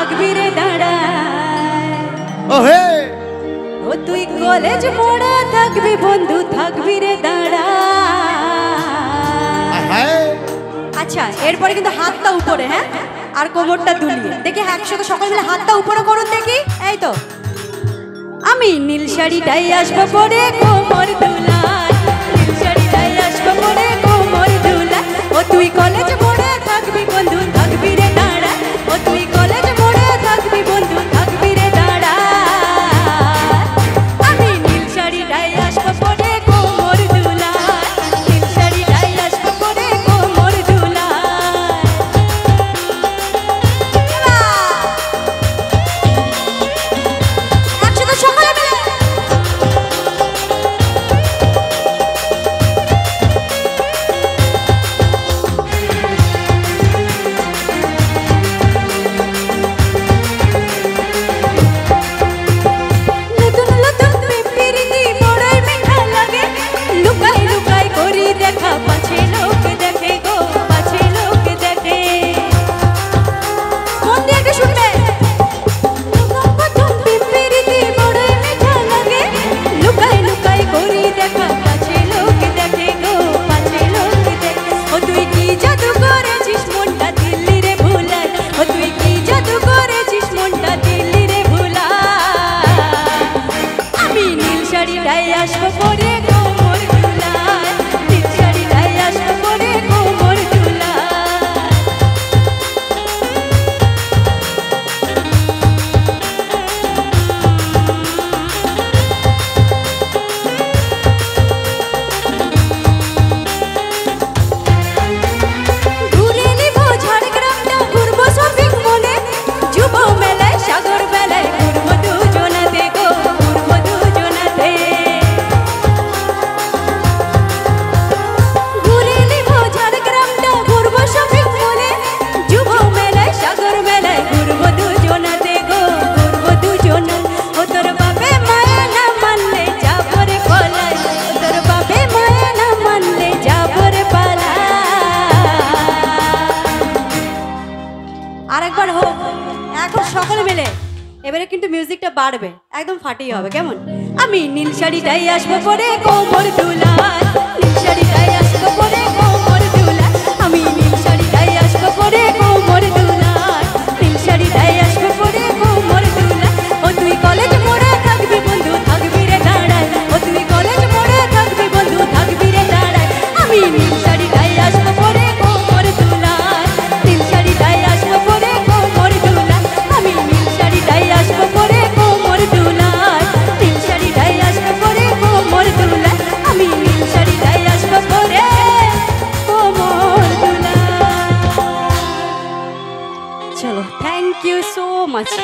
থাকবি রে দাঁড়ায়। ও হে ও তুই কলেজ মোড়ে থাকবি বন্ধু থাকবি রে দাঁড়ায়। আচ্ছা এরপরে কিন্তু হাতটা উপরে, হ্যাঁ, আর কোমরটা দুলিয়ে দেখি একসাথে সকল মিলে হাতটা উপরে করুন দেখি। এই তো আমি নীল শাড়িটাই আসবো পরে কোমর দুলায়, নীল শাড়িটাই আসবো পরে কোমর দুলায়। ও তুই কলেজ মোড়ে থাকবি বন্ধু থাকবি রে দাঁড়ায়। ও তুই কলেজ মোড়ে থাকবি বন্ধু থাকবি রে দাঁড়ায়। আমি নীল শাড়িটাই আসবো পরে কোমর দুলায়, নীল শাড়িটাই আসবো পরে কোমর দুলায়। একসাথে সকলে মিলে শাড়িটাই আসবো পরে কোমর দুলায়, নীল শাড়িটাই আসবো পরে কোমর দুলায়। ঘুরে নিব ঝাড়গ্রামটা ঘুরবো শপিং মলে, যুব মেলায় সাগর বেলায় ঘুরবো দুজনাতে গো ঘুরবো দুজনাতে। ঘুরে নিব ঝাড়গ্রামটা ঘুরবো শপিং মলে, যুব মেলায় সাগর বেলায় ঘুরবো দুজনাতে গো ঘুরবো দুজনা। ও তোর বাপে মায়া না মানলে যাবো রে পালায়, ও তোর বাপে মায়া না মানলে যাবো রে পালায়। আরেকবার হোক এখন সকলে মিলে, এবারে কিন্তু মিউজিকটা বাড়বে, একদম ফাটিয়ে হবে, কেমন? আমি নীল শাড়িটাই আসবো পরে কোমর দুলায়, নীল শাড়িটাই আসবো পরে কোমর দুলায়। আমি নীল শাড়িটাই আসবো পরে কোমর দুলায়, নীল শাড়িটাই আসবো পরে কোমর দুলায়। ও তুই কলেজ মোড়ে থাকবি বন্ধু থাকবি রে দাঁড়ায়। ও তুই কলেজ মোড়ে থাকবি বন্ধু থাকবি রে দাঁড়ায়। আমি নীল শাড়িটাই আসবো পরে কোমর দুলায়, নীল শাড়িটাই আসবো পরে কোমর দুলায়। আমি নীল শাড়িটাই আসবো পরে কোমর দুলায়, নীল শাড়িটাই আসবো পরে কোমর দুলায়। আমি নীল শাড়িটাই আসবো পরে কোমর দুলায়। চলো, থ্যাংক ইউ সো মাচ।